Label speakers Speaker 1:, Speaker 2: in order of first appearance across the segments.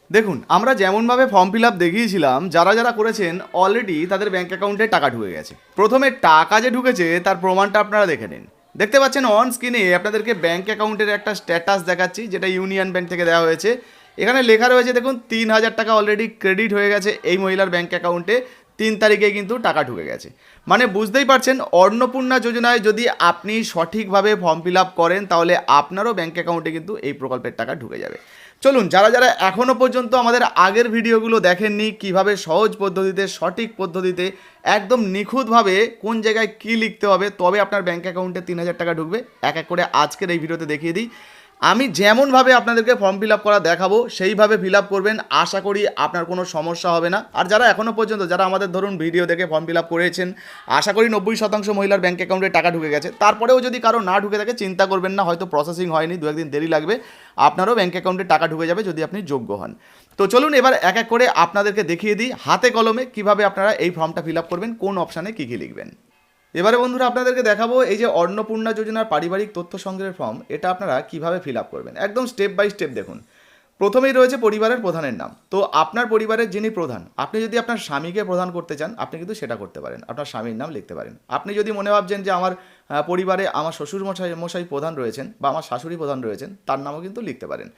Speaker 1: দেখুন, আমরা যেমনভাবে ফর্ম ফিল আপ দেখিয়েছিলাম, যারা যারা করেছেন অলরেডি তাদের ব্যাঙ্ক অ্যাকাউন্টে টাকা ঢুকে গেছে। প্রথমে টাকা যে ঢুকেছে তার প্রমাণটা আপনারা দেখে নিন। দেখতে পাচ্ছেন অন স্ক্রিনে আপনাদেরকে ব্যাঙ্ক অ্যাকাউন্টের একটা স্ট্যাটাস দেখাচ্ছি, যেটা ইউনিয়ন ব্যাঙ্ক থেকে দেওয়া হয়েছে। এখানে লেখা রয়েছে দেখুন 3,000 টাকা অলরেডি ক্রেডিট হয়ে গেছে এই মহিলার ব্যাঙ্ক অ্যাকাউন্টে। 3 তারিখে কিন্তু টাকা ঢুকে গেছে। মানে বুঝতেই পারছেন, অন্নপূর্ণা যোজনায় যদি আপনি সঠিকভাবে ফর্ম ফিল আপ করেন তাহলে আপনারও ব্যাঙ্ক অ্যাকাউন্টে কিন্তু এই প্রকল্পের টাকা ঢুকে যাবে। চলুন, যারা যারা এখনও পর্যন্ত আমাদের আগের ভিডিওগুলো দেখেননি, কিভাবে সহজ পদ্ধতিতে, সঠিক পদ্ধতিতে, একদম নিখুঁতভাবে কোন জায়গায় কী লিখতে হবে তবে আপনার ব্যাঙ্ক অ্যাকাউন্টে 3,000 টাকা ঢুকবে, এক এক করে আজকের এই ভিডিওতে দেখিয়ে দিই। আমি যেমনভাবে আপনাদেরকে ফর্ম ফিল আপ করা দেখাবো সেইভাবে ফিল আপ করবেন, আশা করি আপনার কোনো সমস্যা হবে না। আর যারা এখনও পর্যন্ত, যারা আমাদের ধরুন ভিডিও দেখে ফর্ম ফিল আপ করেছেন, আশা করি 90% মহিলার ব্যাঙ্ক অ্যাকাউন্টে টাকা ঢুকে গেছে। তারপরেও যদি কারো না ঢুকে থাকে চিন্তা করবেন না, হয়তো প্রসেসিং হয়নি, 2-1 দিন দেরি লাগবে, আপনারও ব্যাঙ্ক অ্যাকাউন্টে টাকা ঢুকে যাবে যদি আপনি যোগ্য হন। তো চলুন এবার এক এক করে আপনাদেরকে দেখিয়ে দিই হাতে কলমে কীভাবে আপনারা এই ফর্মটা ফিল আপ করবেন, কোন অপশানে কী কী লিখবেন। এবারে বন্ধুরা আপনাদেরকে দেখাবো এই যে অন্নপূর্ণা যোজনার পারিবারিক তথ্য সংগ্রহের ফর্ম, এটা আপনারা কিভাবে ফিল আপ করবেন একদম স্টেপ বাই স্টেপ দেখুন। প্রথমেই রয়েছে পরিবারের প্রধানের নাম। তো আপনার পরিবারের যিনি প্রধান, আপনি যদি আপনার স্বামীকে প্রধান করতে চান আপনি কিন্তু সেটা করতে পারেন, আপনার স্বামীর নাম লিখতে পারেন। আপনি যদি মনে ভাবছেন যে আমার পরিবারে আমার শ্বশুর মশাই প্রধান রয়েছেন বা আমার শাশুড়ি প্রধান রয়েছেন, তার নামও কিন্তু লিখতে পারেন।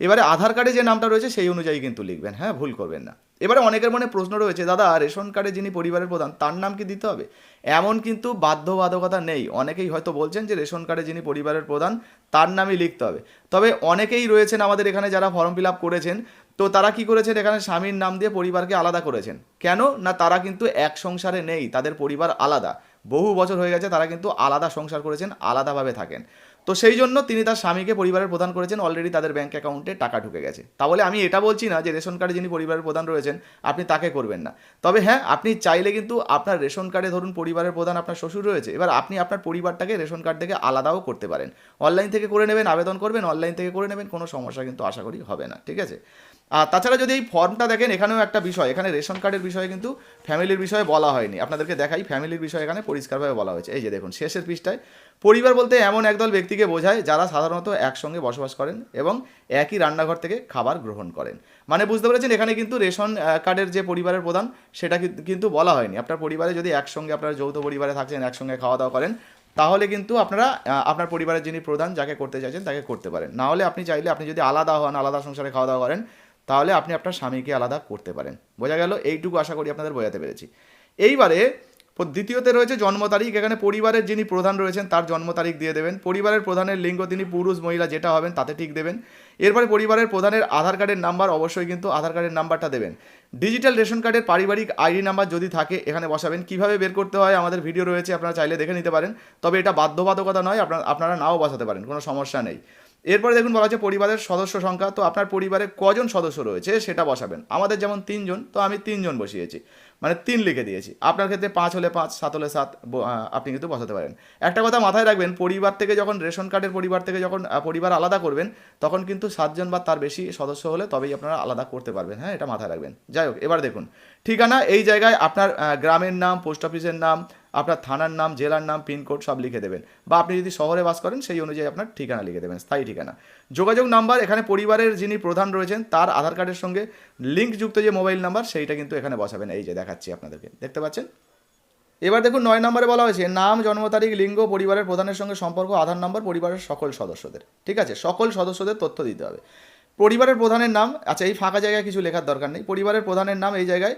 Speaker 1: এবারে আধার কার্ডে যে নামটা রয়েছে সেই অনুযায়ী কিন্তু লিখবেন, হ্যাঁ, ভুল করবেন না। এবারে অনেকের মনে প্রশ্ন রয়েছে, দাদা রেশন কার্ডে যিনি পরিবারের প্রধান তার নাম কি দিতে হবে? এমন কিন্তু বাধ্যবাধকতা নেই। অনেকেই হয়তো বলছেন যে রেশন কার্ডে যিনি পরিবারের প্রধান তার নামই লিখতে হবে। তবে অনেকেই রয়েছেন আমাদের এখানে যারা ফর্ম ফিল আপ করেছেন, তো তারা কি করেছেন, এখানে স্বামীর নাম দিয়ে পরিবারকে আলাদা করেছেন। কেন না, তারা কিন্তু এক সংসারে নেই, তাদের পরিবার আলাদা। বহু বছর হয়ে গেছে, তারা কিন্তু আলাদা সংসার করেছেন, আলাদাভাবে থাকেন। তো সেই জন্য তিনি তার স্বামীকে পরিবারের প্রধান করেছেন, অলরেডি তাদের ব্যাঙ্ক অ্যাকাউন্টে টাকা ঢুকে গেছে। তাহলে আমি এটা বলছি না যে রেশন কার্ডে যিনি পরিবারের প্রধান রয়েছেন আপনি তাকে করবেন না। তবে হ্যাঁ, আপনি চাইলে কিন্তু আপনার রেশন কার্ডে ধরুন পরিবারের প্রধান আপনার শ্বশুর রয়েছে, এবার আপনি আপনার পরিবারটাকে রেশন কার্ড থেকে আলাদাও করতে পারেন। অনলাইন থেকে করে নেবেন, আবেদন করবেন, অনলাইন থেকে করে নেবেন, কোনো সমস্যা কিন্তু আশা করি হবে না, ঠিক আছে। আর তাছাড়া যদি এই ফর্মটা দেখেন, এখানেও একটা বিষয়, এখানে রেশন কার্ডের বিষয়ে কিন্তু ফ্যামিলির বিষয়ে বলা হয়নি। আপনাদেরকে দেখাই, ফ্যামিলির বিষয়ে এখানে পরিষ্কারভাবে বলা হয়েছে। এই যে দেখুন শেষের পৃষ্ঠায়, পরিবার বলতে এমন একদল ব্যক্তিকে বোঝায় যারা সাধারণত একসঙ্গে বসবাস করেন এবং একই রান্নাঘর থেকে খাবার গ্রহণ করেন। মানে বুঝতে পেরেছেন, এখানে কিন্তু রেশন কার্ডের যে পরিবারের প্রধান সেটা কিন্তু বলা হয়নি। আপনার পরিবারে যদি একসঙ্গে, আপনারা যৌথ পরিবারে থাকছেন, একসঙ্গে খাওয়া দাওয়া করেন, তাহলে কিন্তু আপনারা আপনার পরিবারের যিনি প্রধান যাকে করতে চাইছেন তাকে করতে পারেন। না হলে আপনি চাইলে, আপনি যদি আলাদা হন, আলাদা সংসারে খাওয়া দাওয়া করেন, তাহলে আপনি আপনার স্বামীকে আলাদা করতে পারেন। বোঝা গেল? এইটুকু আশা করি আপনাদের বোঝাতে পেরেছি। এইবারে দ্বিতীয়তে রয়েছে জন্ম তারিখ। এখানে পরিবারের যিনি প্রধান রয়েছেন তার জন্ম তারিখ দিয়ে দেবেন। পরিবারের প্রধানের লিঙ্গ তিনি পুরুষ মহিলা যেটা হবেন তাতে ঠিক দেবেন। এরপরে পরিবারের প্রধানের আধার কার্ডের নাম্বার, অবশ্যই কিন্তু আধার কার্ডের নাম্বারটা দেবেন। ডিজিটাল রেশন কার্ডের পারিবারিক আইডি নাম্বার যদি থাকে এখানে বসাবেন। কিভাবে বের করতে হয় আমাদের ভিডিও রয়েছে, আপনারা চাইলে দেখে নিতে পারেন। তবে এটা বাধ্যবাধকতা নয়, আপনারা নাও বসাতে পারেন, কোনো সমস্যা নেই। এরপরে দেখুন বলা হচ্ছে পরিবারের সদস্য সংখ্যা। তো আপনার পরিবারে কজন সদস্য রয়েছে সেটা বসাবেন। আমাদের যেমন 3 জন, তো আমি 3 জন বসিয়েছি, মানে 3 লিখে দিয়েছি। আপনার ক্ষেত্রে 5 হলে 5, 7 হলে 7 আপনি কিন্তু বসাতে পারেন। একটা কথা মাথায় রাখবেন, পরিবার থেকে যখন রেশন কার্ডের পরিবার থেকে যখন পরিবার আলাদা করবেন, তখন কিন্তু 7 জন বা তার বেশি সদস্য হলে তবেই আপনারা আলাদা করতে পারবেন, হ্যাঁ, এটা মাথায় রাখবেন। যাই হোক, এবার দেখুন ঠিকানা। এই জায়গায় আপনার গ্রামের নাম, পোস্ট অফিসের নাম, আপনার থানার নাম, জেলার নাম, পিনকোড সব লিখে দেবেন। বা আপনি যদি শহরে বাস করেন সেই অনুযায়ী আপনার ঠিকানা লিখে দেবেন, স্থায়ী ঠিকানা। যোগাযোগ নাম্বার, এখানে পরিবারের যিনি প্রধান রয়েছেন তার আধার কার্ডের সঙ্গে লিঙ্কযুক্ত যে মোবাইল নাম্বার সেইটা কিন্তু এখানে বসাবেন। এই যে দেখাচ্ছি আপনাদেরকে, দেখতে পাচ্ছেন। এবার দেখুন 9 নম্বরে বলা হয়েছে নাম, জন্ম তারিখ, লিঙ্গ, পরিবারের প্রধানের সঙ্গে সম্পর্ক, আধার নম্বর, পরিবারের সকল সদস্যদের, ঠিক আছে, সকল সদস্যদের তথ্য দিতে হবে। পরিবারের প্রধানের নাম, আচ্ছা এই ফাঁকা জায়গায় কিছু লেখার দরকার নেই। পরিবারের প্রধানের নাম, এই জায়গায়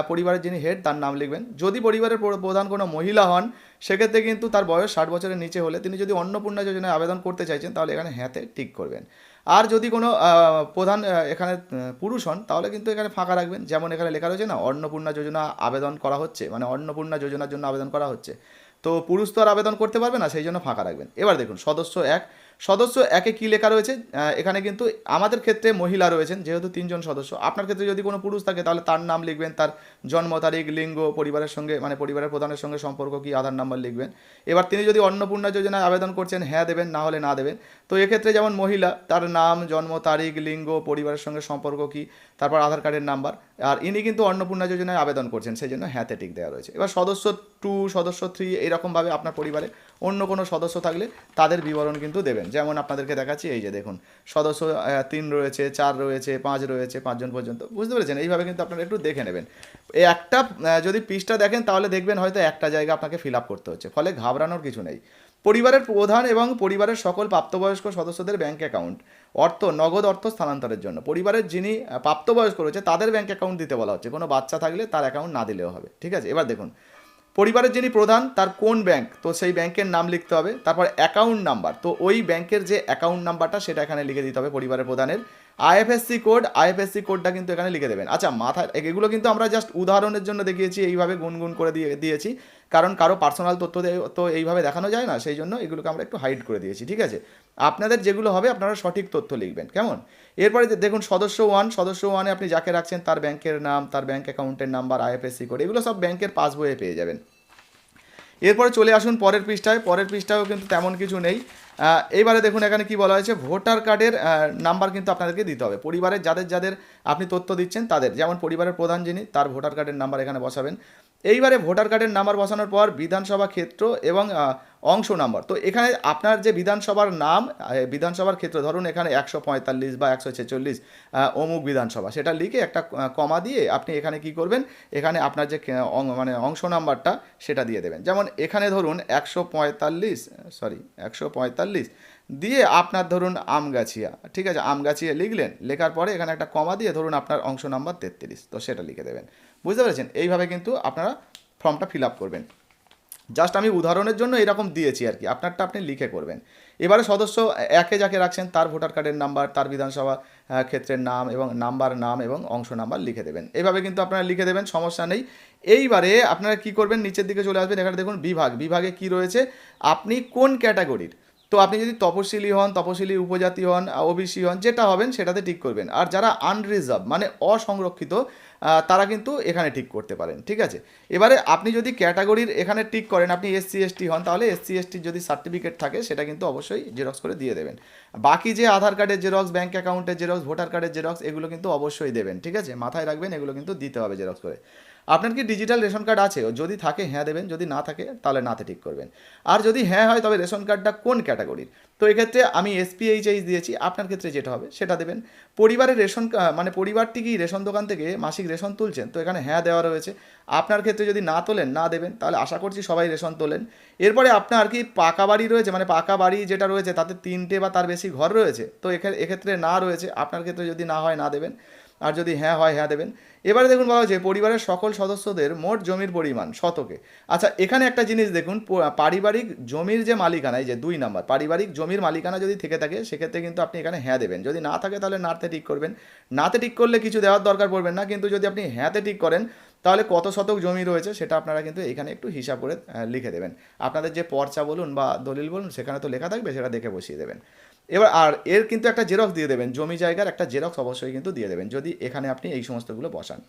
Speaker 1: পরিবারের যিনি হেড তার নাম লিখবেন। যদি পরিবারের প্রধান কোনো মহিলা হন সেক্ষেত্রে কিন্তু তার বয়স 60 বছরের নিচে হলে তিনি যদি অন্নপূর্ণা যোজনায় আবেদন করতে চাইছেন তাহলে এখানে হ্যাঁতে টিক করবেন। আর যদি কোনো প্রধান এখানে পুরুষ হন তাহলে কিন্তু এখানে ফাঁকা রাখবেন। যেমন এখানে লেখা রয়েছে না, অন্নপূর্ণা যোজনা আবেদন করা হচ্ছে, মানে অন্নপূর্ণা যোজনার জন্য আবেদন করা হচ্ছে, তো পুরুষ তো আর আবেদন করতে পারবে না, সেই জন্য ফাঁকা রাখবেন। এবার দেখুন সদস্য 1, সদস্য 1-এ কী লেখা রয়েছে, এখানে কিন্তু আমাদের ক্ষেত্রে মহিলা রয়েছেন যেহেতু 3 জন সদস্য। আপনার ক্ষেত্রে যদি কোনো পুরুষ থাকে তাহলে তার নাম লিখবেন, তার জন্ম তারিখ, লিঙ্গ, পরিবারের সঙ্গে মানে পরিবারের প্রধানের সঙ্গে সম্পর্ক কি, আধার নাম্বার লিখবেন। এবার তিনি যদি অন্নপূর্ণা যোজনায় আবেদন করছেন হ্যাঁ দেবেন, না হলে না দেবেন। তো এক্ষেত্রে যেমন মহিলা, তার নাম, জন্ম তারিখ, লিঙ্গ, পরিবারের সঙ্গে সম্পর্ক কি, তারপর আধার কার্ডের নাম্বার। আর ইনি কিন্তু অন্নপূর্ণা যোজনায় আবেদন করছেন সেই জন্য হ্যাঁতে টিক দেওয়া রয়েছে। এবার সদস্য 2, সদস্য 3 এইরকমভাবে আপনার পরিবারে অন্য কোনো সদস্য থাকলে তাদের বিবরণ কিন্তু দেবেন। যেমন আপনাদেরকে দেখাচ্ছি, এই যে দেখুন সদস্য 3 রয়েছে, 4 রয়েছে, 5 রয়েছে, 5 জন পর্যন্ত, বুঝতে পেরেছেন? এইভাবে কিন্তু আপনারা একটু দেখে নেবেন। এই একটা যদি পৃষ্ঠা দেখেন তাহলে দেখবেন হয়তো একটা জায়গা আপনাকে ফিল আপ করতে হচ্ছে, ফলে ঘাবড়ানোর কিছু নেই। পরিবারের প্রধান এবং পরিবারের সকল প্রাপ্তবয়স্ক সদস্যদের ব্যাংক অ্যাকাউন্ট নগদ অর্থ স্থানান্তরের জন্য পরিবারের যিনি প্রাপ্তবয়স্ক রয়েছে তাদের ব্যাংক অ্যাকাউন্ট দিতে বলা হচ্ছে, কোনো বাচ্চা থাকলে তার অ্যাকাউন্ট না দিলেও হবে, ঠিক আছে? এবার দেখুন পরিবারের যিনি প্রধান তার কোন ব্যাংক, তো সেই ব্যাংকের নাম লিখতে হবে, তারপর অ্যাকাউন্ট নাম্বার, তো ওই ব্যাংকের যে অ্যাকাউন্ট নাম্বারটা সেটা এখানে লিখে দিতে হবে পরিবারের প্রধানের। আইএফএসসি কোডটা কিন্তু এখানে লিখে দেবেন। আচ্ছা, মাথায় এগুলো কিন্তু আমরা জাস্ট উদাহরণের জন্য দেখিয়েছি, এইভাবে গুনগুন করে দিয়েছি, কারণ কারো পার্সোনাল তথ্য তো এইভাবে দেখানো যায় না, সেই জন্য এগুলোকে আমরা একটু হাইড করে দিয়েছি, ঠিক আছে? আপনাদের যেগুলো হবে আপনারা সঠিক তথ্য লিখবেন, কেমন? এরপরে দেখুন সদস্য 1 আপনি যাকে রাখছেন তার ব্যাংকের নাম, তার ব্যাংক অ্যাকাউন্টের নাম্বার, আইএফএসসি কোড, এগুলো সব ব্যাংকের পাসবইয়ে পেয়ে যাবেন। এরপরে চলে আসুন পরের পৃষ্ঠায়ও কিন্তু তেমন কিছু নেই। এইবারে দেখুন এখানে কি বলা হয়েছে, ভোটার কার্ডের নাম্বার কিন্তু আপনাদেরকে দিতে হবে। পরিবারের যাদের আপনি তথ্য দিচ্ছেন তাদের, যেমন পরিবারের প্রধান যিনি তার ভোটার কার্ডের নাম্বার এখানে বসাবেন। এইবারে ভোটার কার্ডের নাম্বার বসানোর পর বিধানসভা ক্ষেত্র এবং অংশ নাম্বার, তো এখানে আপনার যে বিধানসভার নাম, বিধানসভার ক্ষেত্র, ধরুন এখানে 145 বা 146 অমুক বিধানসভা, সেটা লিখে একটা কমা দিয়ে আপনি এখানে কি করবেন, এখানে আপনার যে মানে অংশ নাম্বারটা সেটা দিয়ে দেবেন। যেমন এখানে ধরুন 145 দিয়ে আপনার ধরুন আমগাছিয়া, ঠিক আছে? আমগাছিয়া লিখলেন, লেখার পরে এখানে একটা কমা দিয়ে ধরুন আপনার অংশ নাম্বার 33, তো সেটা লিখে দেবেন, বুঝতে পেরেছেন? এইভাবে কিন্তু আপনারা ফর্মটা ফিল আপ করবেন। জাস্ট আমি উদাহরণের জন্য এরকম দিয়েছি আর কি, আপনারটা আপনি লিখে করবেন। এবারে সদস্য 1 যাকে রাখছেন তার ভোটার কার্ডের নাম্বার, তার বিধানসভা ক্ষেত্রের নাম এবং নাম এবং অংশ নাম্বার লিখে দেবেন। এইভাবে কিন্তু আপনারা লিখে দেবেন, সমস্যা নেই। এইবারে আপনারা কি করবেন, নিচের দিকে চলে আসবেন, এখানে দেখুন বিভাগে কি রয়েছে, আপনি কোন ক্যাটাগরির, তো আপনি যদি তপশিলি হন, তপশিলি উপজাতি হন, ওবিসি হন, যেটা হবেন সেটাতে টিক করবেন। আর যারা আনরিজার্ভ মানে অসংরক্ষিত, তারা কিন্তু এখানে টিক করতে পারেন, ঠিক আছে? এবারে আপনি যদি ক্যাটাগরির এখানে টিক করেন, আপনি SC ST হন, তাহলে SC STর যদি সার্টিফিকেট থাকে সেটা কিন্তু অবশ্যই জেরক্স করে দিয়ে দেবেন। বাকি যে আধার কার্ডের জেরক্স, ব্যাঙ্ক অ্যাকাউন্টের জেরক্স, ভোটার কার্ডের জেরক্স, এগুলো কিন্তু অবশ্যই দেবেন, ঠিক আছে? মাথায় রাখবেন, এগুলো কিন্তু দিতে হবে জেরক্স করে। আপনার কি ডিজিটাল রেশন কার্ড আছে? যদি থাকে হ্যাঁ দেবেন, যদি না থাকে তাহলে নাতে ঠিক করবেন। আর যদি হ্যাঁ হয় তবে রেশন কার্ডটা কোন ক্যাটাগরির, তো এক্ষেত্রে আমি SPHH দিয়েছি, আপনার ক্ষেত্রে যেটা হবে সেটা দেবেন। পরিবারের রেশন মানে পরিবারটি কি রেশন দোকান থেকে মাসিক রেশন তুলছেন, তো এখানে হ্যাঁ দেওয়া রয়েছে। আপনার ক্ষেত্রে যদি না তোলেন, না দেবেন, তাহলে আশা করছি সবাই রেশন তোলেন। এরপরে আপনার কি পাকা বাড়ি রয়েছে, মানে পাকা বাড়ি যেটা রয়েছে তাতে 3টে বা তার বেশি ঘর রয়েছে, তো এক্ষেত্রে না রয়েছে, আপনার ক্ষেত্রে যদি না হয় না দেবেন, আর যদি হ্যাঁ হয় হ্যাঁ দেবেন। এবারে দেখুন বলা হয়েছে পরিবারের সকল সদস্যদের মোট জমির পরিমাণ শতকে। আচ্ছা, এখানে একটা জিনিস দেখুন, পারিবারিক জমির যে মালিকানা, এই যে 2 নাম্বার, পারিবারিক জমির মালিকানা যদি থেকে থাকে সেক্ষেত্রে কিন্তু আপনি এখানে হ্যাঁ দেবেন। যদি না থাকে তাহলে নাতে ঠিক করবেন। নাতে ঠিক করলে কিছু দেওয়ার দরকার পড়বেন না, কিন্তু যদি আপনি হ্যাঁতে ঠিক করেন তাহলে কত শতক জমি রয়েছে সেটা আপনারা কিন্তু এখানে একটু হিসাব করে লিখে দেবেন। আপনাদের যে পর্চা বলুন বা দলিল বলুন সেখানে তো লেখা থাকবে, সেটা দেখে বসিয়ে দেবেন। এবার আর এর কিন্তু একটা জেরক্স দিয়ে দেবেন, জমি জায়গার একটা জেরক্স অবশ্যই কিন্তু দিয়ে দেবেন যদি এখানে আপনি এই সমস্তগুলো বসান।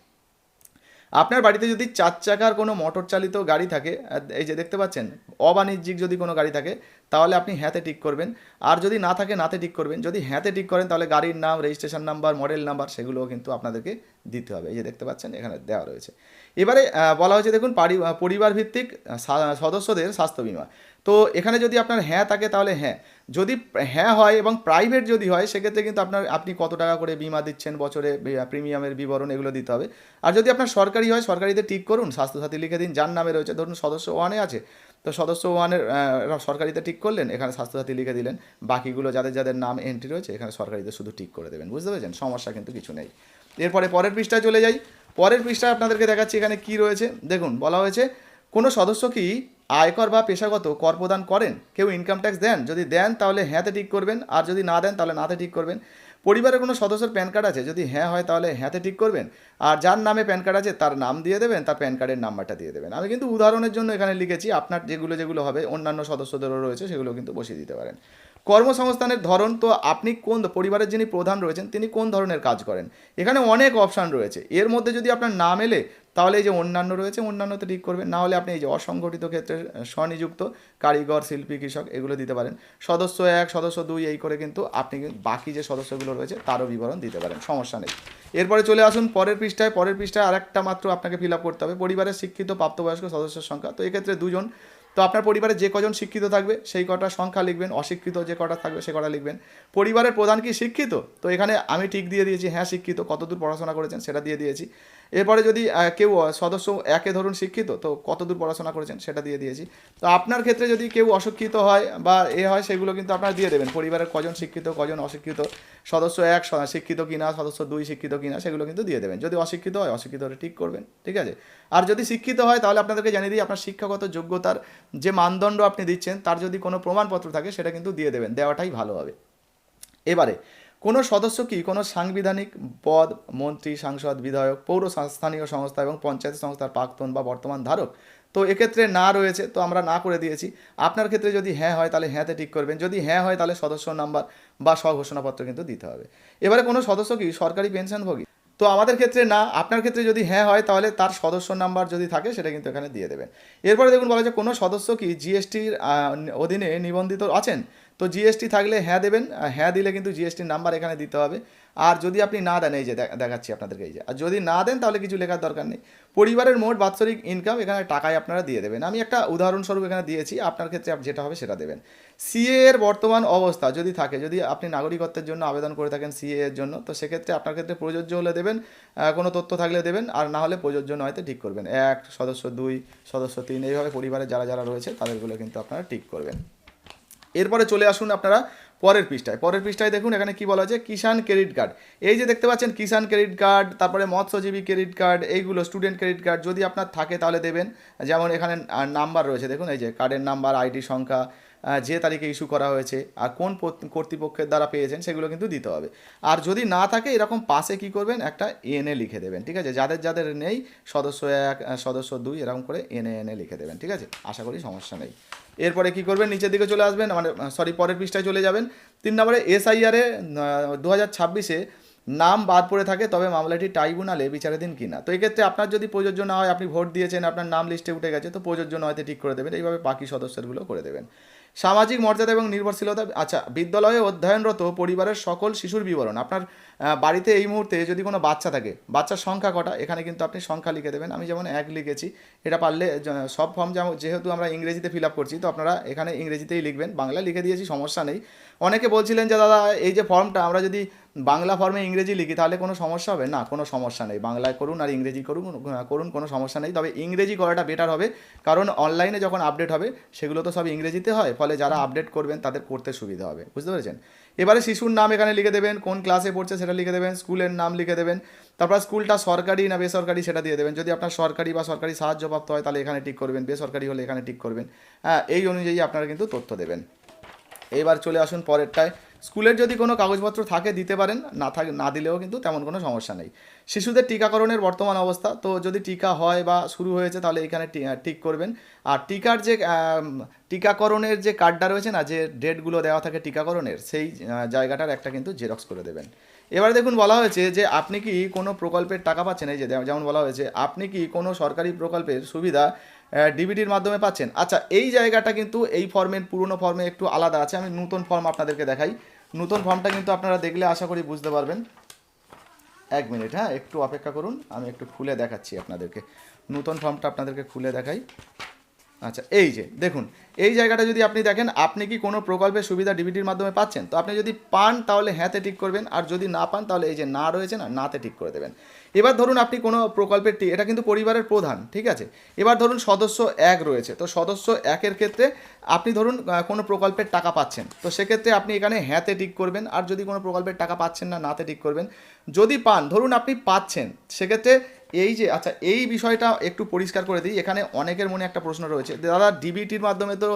Speaker 1: আপনার বাড়িতে যদি 4 চাকার কোনো মোটর চালিত গাড়ি থাকে, এই যে দেখতে পাচ্ছেন, অবাণিজ্যিক যদি কোনো গাড়ি থাকে তাহলে আপনি হ্যাঁতে টিক করবেন, আর যদি না থাকে নাতে টিক করবেন। যদি হ্যাঁতে টিক করেন তাহলে গাড়ির নাম, রেজিস্ট্রেশন নাম্বার, মডেল নাম্বার সেগুলোও কিন্তু আপনাদেরকে দিতে হবে, এই যে দেখতে পাচ্ছেন এখানে দেওয়া রয়েছে। এবারে বলা হয়েছে দেখুন পরিবার ভিত্তিক সদস্যদের স্বাস্থ্য বিমা, তো এখানে যদি আপনার হ্যাঁ থাকে তাহলে হ্যাঁ, যদি হ্যাঁ হয় এবং প্রাইভেট যদি হয় সেক্ষেত্রে কিন্তু আপনি কত টাকা করে বিমা দিচ্ছেন বছরে, প্রিমিয়ামের বিবরণ এগুলো দিতে হবে। আর যদি আপনার সরকারি হয় সরকারিতে টিক করুন, স্বাস্থ্যসাথী লিখে দিন যার নামে রয়েছে, ধরুন সদস্য 1-এ আছে, তো সদস্য 1-এর সরকারিতে টিক করলেন, এখানে স্বাস্থ্যসাথী লিখে দিলেন, বাকিগুলো যাদের নাম এন্ট্রি রয়েছে এখানে সরকারিতে শুধু টিক করে দেবেন, বুঝতে পেরেছেন? সমস্যা কিন্তু কিছু নেই। এরপরে পরের পৃষ্ঠায় চলে যাই। পরের পৃষ্ঠায় আপনাদেরকে দেখাচ্ছি এখানে কি রয়েছে। দেখুন বলা হয়েছে কোনো সদস্য কি আয়কর বা পেশাগত কর প্রদান করেন, কেউ ইনকাম ট্যাক্স দেন, যদি দেন তাহলে হ্যাঁতে ঠিক করবেন, আর যদি না দেন তাহলে নাতে ঠিক করবেন। পরিবারের কোনো সদস্যের প্যান কার্ড আছে, যদি হ্যাঁ হয় তাহলে হ্যাঁতে ঠিক করবেন, আর যার নামে প্যান কার্ড আছে তার নাম দিয়ে দেবেন, তার প্যান কার্ডের নাম্বারটা দিয়ে দেবেন। আমি কিন্তু উদাহরণের জন্য এখানে লিখেছি, আপনার যেগুলো হবে অন্যান্য সদস্যদেরও রয়েছে সেগুলো কিন্তু বসিয়ে দিতে পারেন। কর্মসংস্থানের ধরন, তো আপনি কোন পরিবারের যিনি প্রধান রয়েছেন তিনি কোন ধরনের কাজ করেন, এখানে অনেক অপশান রয়েছে। এর মধ্যে যদি আপনার নাম এলে তাহলে এই যে অন্যান্য রয়েছে অন্যান্যতে ঠিক করবেন, না হলে আপনি এই যে অসংগঠিত ক্ষেত্রে স্বনিযুক্ত, কারিগর, শিল্পী, কৃষক এগুলো দিতে পারেন। সদস্য 1, সদস্য 2 এই করে কিন্তু আপনি বাকি যে সদস্যগুলো রয়েছে তারও বিবরণ দিতে পারেন, সমস্যা নেই। এরপরে চলে আসুন পরের পৃষ্ঠায় আরেকটা মাত্র আপনাকে ফিল আপ করতে হবে, পরিবারের শিক্ষিত প্রাপ্তবয়স্ক সদস্যের সংখ্যা, তো এক্ষেত্রে 2 জন। তো আপনার পরিবারে যে কজন শিক্ষিত থাকবে সেই কটা সংখ্যা লিখবেন, অশিক্ষিত যে কটা থাকবে সে কটা লিখবেন। পরিবারের প্রধান কি শিক্ষিত, তো এখানে আমি টিক দিয়ে দিয়েছি, হ্যাঁ শিক্ষিত, কতদূর পড়াশোনা করেছেন সেটা দিয়ে দিয়েছি। এরপরে যদি কেউ সদস্য একে ধরুন শিক্ষিত, তো কতদূর পড়াশোনা করেছেন সেটা দিয়ে দিয়েছি। তো আপনার ক্ষেত্রে যদি কেউ অশিক্ষিত হয় বা হয় সেগুলো কিন্তু আপনারা দিয়ে দেবেন, পরিবারের কজন শিক্ষিত কজন অশিক্ষিত, সদস্য এক শিক্ষিত কিনা, সদস্য দুই শিক্ষিত কিনা সেগুলো কিন্তু দিয়ে দেবেন। যদি অশিক্ষিত হয় অশিক্ষিত হলে ঠিক করবেন, ঠিক আছে। আর যদি শিক্ষিত হয় তাহলে আপনাদেরকে জানিয়ে দিই আপনার শিক্ষাগত যোগ্যতার যে মানদণ্ড আপনি দিচ্ছেন তার যদি কোনো প্রমাণপত্র থাকে সেটা কিন্তু দিয়ে দেবেন, দেওয়াটাই ভালো হবে। এবারে কোনো সদস্য কি কোনো সাংবিধানিক পদ, মন্ত্রী, সাংসদ, বিধায়ক, পৌর স্থানীয় সংস্থা এবং পঞ্চায়েত সংস্থার প্রাক্তন বা বর্তমান ধারক, তো এক্ষেত্রে না রয়েছে তো আমরা না করে দিয়েছি। আপনার ক্ষেত্রে যদি হ্যাঁ হয় তাহলে হ্যাঁতে টিক করবেন, যদি হ্যাঁ হয় তাহলে সদস্য নাম্বার বা স্বঘোষণাপত্র কিন্তু দিতে হবে। এবারে কোনো সদস্য কি সরকারি পেনশনভোগী, তো আমাদের ক্ষেত্রে না, আপনার ক্ষেত্রে যদি হ্যাঁ হয় তাহলে তার সদস্য নাম্বার যদি থাকে সেটা কিন্তু এখানে দিয়ে দেবেন। এরপরে দেখুন বলা যায় কোনো সদস্য কি জিএসটির অধীনে নিবন্ধিত আছেন, তো জিএসটি থাকলে হ্যাঁ দেবেন, হ্যাঁ দিলে কিন্তু জিএসটির নাম্বার এখানে দিতে হবে। আর যদি আপনি না দেন, এই যে দেখাচ্ছি আপনাদেরকে, এই যে, আর যদি না দেন তাহলে কিছু লেখার দরকার নেই। পরিবারের মোট বাৎসরিক ইনকাম এখানে টাকায় আপনারা দিয়ে দেবেন, আমি একটা উদাহরণস্বরূপ এখানে দিয়েছি, আপনার ক্ষেত্রে যেটা হবে সেটা দেবেন। সিএ এর বর্তমান অবস্থা যদি থাকে, যদি আপনি নাগরিকত্বের জন্য আবেদন করে থাকেন সিএ এর জন্য, তো সেক্ষেত্রে আপনার ক্ষেত্রে প্রযোজ্য হলে দেবেন, কোনো তথ্য থাকলে দেবেন, আর না হলে প্রযোজ্য নয়তো ঠিক করবেন, এক সদস্য দুই সদস্য তিন এইভাবে পরিবারে যারা যারা রয়েছে তাদেরগুলো কিন্তু আপনারা ঠিক করবেন। এরপরে চলে আসুন আপনারা পরের পৃষ্ঠায় দেখুন এখানে কি বলা আছে, কিষাণ ক্রেডিট কার্ড। এই যে দেখতে পাচ্ছেন কিষাণ ক্রেডিট কার্ড, তারপরে মৎস্যজীবী ক্রেডিট কার্ড, এইগুলো স্টুডেন্ট ক্রেডিট কার্ড যদি আপনার থাকে তাহলে দেবেন। যেমন এখানে নাম্বার রয়েছে দেখুন, এই যে কার্ডের নাম্বার, আইডি সংখ্যা, যে তারিখে ইস্যু করা হয়েছে আর কোন কর্তৃপক্ষের দ্বারা পেয়েছেন সেগুলো কিন্তু দিতে হবে। আর যদি না থাকে এরকম পাশে কি করবেন, একটা এনএ লিখে দেবেন, ঠিক আছে। যাদের যাদের নেই সদস্য এক সদস্য দুই এরকম করে এনএ লিখে দেবেন, ঠিক আছে, আশা করি সমস্যা নেই। এরপরে কি করবেন, নিচের দিকে চলে আসবেন, মানে পরের পৃষ্ঠায় চলে যাবেন। 3 নম্বরে এসআইআরে 2026-এ নাম বাদ পড়ে থাকে তবে মামলাটি ট্রাইব্যুনালে বিচারাধীন কিনা, তো এক্ষেত্রে আপনার যদি প্রযোজ্য না হয়, আপনি ভোট দিয়েছেন আপনার নাম লিস্টে উঠে গেছে, তো প্রযোজ্য নয়তে ঠিক করে দেবেন, এইভাবে বাকি সদস্যগুলো করে দেবেন। সামাজিক মর্যাদা এবং নির্ভরশীলতা, আচ্ছা, বিদ্যালয়ে অধ্যয়নরত পরিবারের সকল শিশুর বিবরণ, আপনার বাড়িতে এই মুহূর্তে যদি কোনো বাচ্চা থাকে, বাচ্চার সংখ্যা কটা, এখানে কিন্তু আপনি সংখ্যা লিখে দেবেন। আমি যেমন 1 লিখেছি, এটা পারলে সব ফর্ম যেহেতু আমরা ইংরেজিতে ফিল আপ করছি, তো আপনারা এখানে ইংরেজিতেই লিখবেন, বাংলা লিখে দিয়েছি সমস্যা নেই। অনেকে বলছিলেন যে দাদা এই যে ফর্মটা আমরা যদি বাংলা ফর্মে ইংরেজি লিখি তাহলে কোনো সমস্যা হবে না, কোনো সমস্যা নেই, বাংলায় করুন আর ইংরেজি করুন কোনো সমস্যা নেই, তবে ইংরেজি করাটা বেটার হবে, কারণ অনলাইনে যখন আপডেট হবে সেগুলো তো সব ইংরেজিতে হয়, ফলে যারা আপডেট করবেন তাদের করতে সুবিধা হবে, বুঝতে পেরেছেন। এবারে শিশুর নাম এখানে লিখে দেবেন, কোন ক্লাসে পড়ছে সেটা লিখে দেবেন, স্কুলের নাম লিখে দেবেন, তারপর স্কুলটা সরকারি না বেসরকারি সেটা দিয়ে দেবেন, যদি আপনার সরকারি বা সরকারি সাহায্যপ্রাপ্ত হয় তাহলে এখানে টিক করবেন, বেসরকারি হলে এখানে টিক করবেন, হ্যাঁ, এই অনুযায়ী আপনারা কিন্তু তথ্য দেবেন। এবার চলে আসুন পরেরটায়, স্কুলের যদি কোনো কাগজপত্র থাকে দিতে পারেন, না দিলেও কিন্তু তেমন কোনো সমস্যা নেই। শিশুদের টিকাকরণের বর্তমান অবস্থা, তো যদি টিকা হয় বা শুরু হয়েছে তাহলে এখানে টিক করবেন। আর টিকার যে টিকাকরণের যে কার্ডটা রয়েছে না, যে ডেটগুলো দেওয়া থাকে টিকাকরণের, সেই জায়গাটার একটা কিন্তু জেরক্স করে দেবেন। এবারে দেখুন বলা হয়েছে যে আপনি কি কোনো প্রকল্পের টাকা পাচ্ছেন, এই যে যেমন বলা হয়েছে আপনি কি কোনো সরকারি প্রকল্পের সুবিধা ডিবিটির মাধ্যমে পাচ্ছেন। আচ্ছা, এই জায়গাটা কিন্তু এই ফর্মের পুরনো ফর্মে একটু আলাদা আছে, আমি নতুন ফর্ম আপনাদেরকে দেখাই। নতুন ফর্মটা কিন্তু আপনারা দেখলে আশা করি বুঝতে পারবেন। 1 মিনিট, হ্যাঁ, একটু অপেক্ষা করুন, আমি একটু খুলে দেখাচ্ছি আপনাদেরকে, নতুন ফর্মটা আপনাদেরকে খুলে দেখাই। আচ্ছা, এই যে দেখুন, এই জায়গাটা যদি আপনি দেখেন, আপনি কি কোনো প্রকল্পের সুবিধা ডিবিটির মাধ্যমে পাচ্ছেন, তো আপনি যদি পান তাহলে হ্যাঁতে টিক করবেন, আর যদি না পান তাহলে এই যে না রয়েছে না, নাতে টিক করে দেবেন। এবার ধরুন আপনি কোনো প্রকল্পের এটা কিন্তু পরিবারের প্রধান, ঠিক আছে। এবার ধরুন সদস্য 1 রয়েছে, তো সদস্য 1-এর ক্ষেত্রে আপনি ধরুন কোনো প্রকল্পের টাকা পাচ্ছেন, তো সেক্ষেত্রে আপনি এখানে হ্যাঁতে টিক করবেন, আর যদি কোনো প্রকল্পের টাকা পাচ্ছেন না, নাতে টিক করবেন। যদি পান, ধরুন আপনি পাচ্ছেন, সেক্ষেত্রে এই যে, আচ্ছা, এই বিষয়টা একটু পরিষ্কার করে দিই, এখানে অনেকের মনে একটা প্রশ্ন রয়েছে, দাদা ডিবিটির মাধ্যমে তো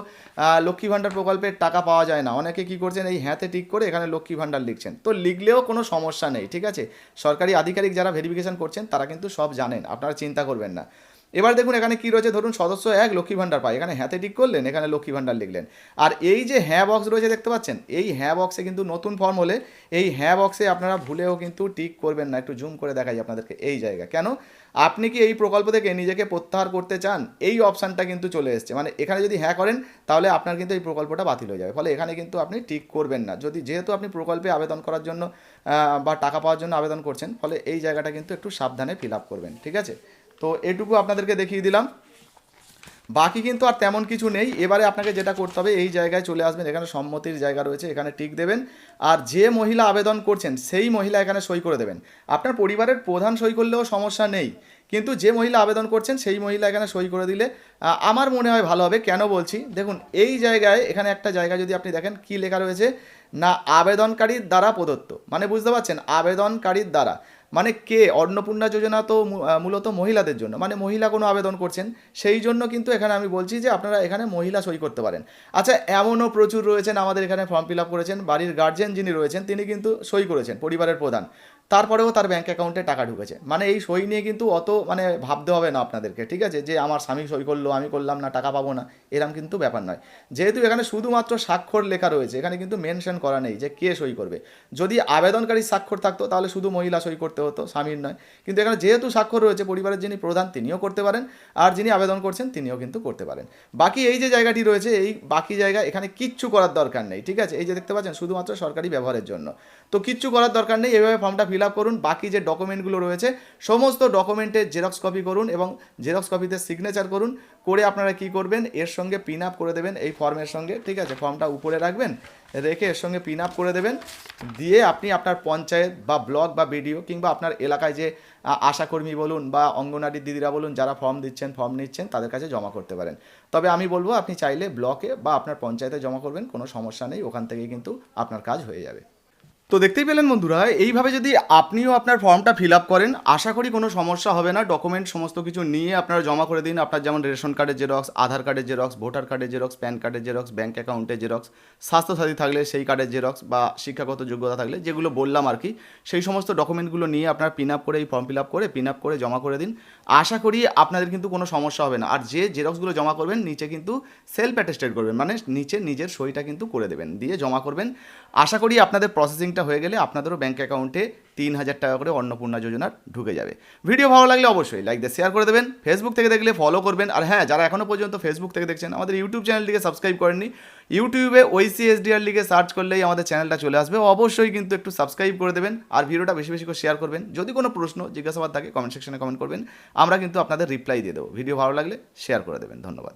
Speaker 1: লক্ষ্মী ভাণ্ডার প্রকল্পের টাকা পাওয়া যায় না, অনেকে কি করছেন এই হ্যাঁতে টিক করে এখানে লক্ষ্মী ভাণ্ডার লিখছেন, তো লিখলেও কোনো সমস্যা নেই, ঠিক আছে। সরকারি আধিকারিক যারা ভেরিফিকেশন করছেন তারা কিন্তু সব জানেন, আপনারা চিন্তা করবেন না। এবার দেখুন এখানে কি রয়েছে, ধরুন সদস্য 1 লক্ষ্মী ভাণ্ডার পায়, এখানে হ্যাঁতে টিক করলেন, এখানে লক্ষ্মী ভাণ্ডার লিখলেন। আর এই যে হ্যাঁ বক্স রয়েছে দেখতে পাচ্ছেন, এই হ্যাঁ বক্সে কিন্তু নতুন ফর্ম হলে এই হ্যাঁ বক্সে আপনারা ভুলেও কিন্তু টিক করবেন না। একটু জুম করে দেখাই আপনাদেরকে এই জায়গা, কেন আপনি কি এই প্রকল্প থেকে নিজেকে প্রত্যাহার করতে চান, এই অপশানটা কিন্তু চলে এসছে, মানে এখানে যদি হ্যাঁ করেন তাহলে আপনার কিন্তু এই প্রকল্পটা বাতিল হয়ে যাবে, ফলে এখানে কিন্তু আপনি টিক করবেন না, যেহেতু আপনি প্রকল্পে আবেদন করার জন্য বা টাকা পাওয়ার জন্য আবেদন করছেন, ফলে এই জায়গাটা কিন্তু একটু সাবধানে ফিল আপ করবেন, ঠিক আছে। তো এটুকু আপনাদেরকে দেখিয়ে দিলাম। বাকি কিন্তু আর তেমন কিছু নেই। এবারে আপনাকে যেটা করতে হবে, এই জায়গায় চলে আসবেন, এখানে সম্মতির জায়গা রয়েছে, এখানে টিক দেবেন। আর যে মহিলা আবেদন করছেন সেই মহিলা এখানে সই করে দেবেন। আপনার পরিবারের প্রধান সই করলেও সমস্যা নেই, কিন্তু যে মহিলা আবেদন করছেন সেই মহিলা এখানে সই করে দিলে আমার মনে হয় ভালো হবে। কেন বলছি দেখুন, এই জায়গায় এখানে একটা জায়গা যদি আপনি দেখেন কি লেখা রয়েছে না, আবেদনকারীর দ্বারা প্রদত্ত, মানে বুঝতে পারছেন, আবেদনকারীর দ্বারা মানে কে, অন্নপূর্ণা যোজনা তো মূলত মহিলাদের জন্য, মানে মহিলা কোনো আবেদন করছেন সেই জন্য কিন্তু এখানে আমি বলছি যে আপনারা এখানে মহিলা সই করতে পারেন। আচ্ছা, এমনও প্রচুর রয়েছেন আমাদের এখানে ফর্ম ফিল আপ করেছেন, বাড়ির গার্জেন যিনি রয়েছেন তিনি কিন্তু সই করেছেন, পরিবারের প্রধান, তারপরেও তার ব্যাঙ্ক অ্যাকাউন্টে টাকা ঢুকেছে। মানে এই সই নিয়ে কিন্তু অত মানে ভাবতে হবে না আপনাদেরকে, ঠিক আছে, যে আমার স্বামী সই করলো আমি করলাম না টাকা পাবো না, এরম কিন্তু ব্যাপার নয়। যেহেতু এখানে শুধুমাত্র স্বাক্ষর লেখা রয়েছে, এখানে কিন্তু মেনশন করা নেই যে কে সই করবে। যদি আবেদনকারী স্বাক্ষর থাকতো তাহলে শুধু মহিলা সই করতে হতো, স্বামীর নয়। কিন্তু এখানে যেহেতু স্বাক্ষর রয়েছে, পরিবারের যিনি প্রধান তিনিও করতে পারেন, আর যিনি আবেদন করছেন তিনিও কিন্তু করতে পারেন। বাকি এই যে জায়গাটি রয়েছে, এই বাকি জায়গা এখানে কিচ্ছু করার দরকার নেই, ঠিক আছে। এই যে দেখতে পাচ্ছেন শুধুমাত্র সরকারি ব্যবহারের জন্য, তো কিচ্ছু করার দরকার নেই। এইভাবে ফর্মটা ফিল আপ করুন। বাকি যে ডকুমেন্টগুলো রয়েছে সমস্ত ডকুমেন্টের জেরক্স কপি করুন এবং জেরক্স কপিতে সিগনেচার করুন। করে আপনারা কি করবেন, এর সঙ্গে পিন আপ করে দেবেন এই ফর্মের সঙ্গে, ঠিক আছে। ফর্মটা উপরে রাখবেন, রেখে এর সঙ্গে পিন আপ করে দেবেন। দিয়ে আপনি আপনার পঞ্চায়েত বা ব্লক বা বিডিও কিংবা আপনার এলাকায় যে আশাকর্মী বলুন বা অঙ্গনারী দিদিরা বলুন যারা ফর্ম দিচ্ছেন, ফর্ম নিচ্ছেন, তাদের কাছে জমা করতে পারেন। তবে আমি বলবো আপনি চাইলে ব্লকে বা আপনার পঞ্চায়েতে জমা করবেন, কোনো সমস্যা নেই, ওখান থেকেই কিন্তু আপনার কাজ হয়ে যাবে। তো দেখতেই পেলেন বন্ধুরা, এইভাবে যদি আপনিও আপনার ফর্মটা ফিল আপ করেন আশা করি কোনো সমস্যা হবে না। ডকুমেন্ট সমস্ত কিছু নিয়ে আপনারা জমা করে দিন। আপনার যেমন রেশন কার্ডের জেরক্স, আধার কার্ডের জেরক্স, ভোটার কার্ডের জেরক্স, প্যান কার্ডের জেরক্স, ব্যাঙ্ক অ্যাকাউন্টের জেরক্স, স্বাস্থ্যসাথী থাকলে সেই কার্ডের জেরক্স বা শিক্ষাগত যোগ্যতা থাকলে যেগুলো বললাম আর কি, সেই সমস্ত ডকুমেন্টগুলো নিয়ে আপনারা পিন আপ করে এই ফর্ম ফিল আপ করে পিন আপ করে জমা করে দিন। আশা করি আপনাদের কিন্তু কোনো সমস্যা হবে না। আর যে জেরক্সগুলো জমা করবেন নিচে কিন্তু সেলফ অ্যাটেস্টেড করবেন, মানে নিচে নিজের সইটা কিন্তু করে দেবেন, দিয়ে জমা করবেন। আশা করি আপনাদের প্রসেসিংটা হয়ে গেলে আপনাদেরও ব্যাঙ্ক অ্যাকাউন্টে 3,000 টাকা করে অন্নপূর্ণা যোজনার ঢুকে যাবে। ভিডিও ভালো লাগলে অবশ্যই লাইক দিয়ে শেয়ার করে দেবেন, ফেসবুক থেকে দেখলে ফলো করবেন। আর হ্যাঁ, যারা এখনও পর্যন্ত ফেসবুক থেকে দেখছেন আমাদের ইউটিউব চ্যানেলটিকে সাবস্ক্রাইব করেননি, ইউটিউবে OECSDR লিখে সার্চ করলেই আমাদের চ্যানেলটা চলে আসবে। অবশ্যই কিন্তু একটু সাবস্ক্রাইব করে দেবেন আর ভিডিওটা বেশি বেশি করে শেয়ার করবেন। যদি কোনো প্রশ্ন জিজ্ঞাসাবাদ থাকে কমেন্ট সেকশনে কমেন্ট করবেন, আমরা কিন্তু আপনাদের রিপ্লাই দিয়ে দেবো। ভিডিও ভালো লাগলে শেয়ার করে দেবেন। ধন্যবাদ।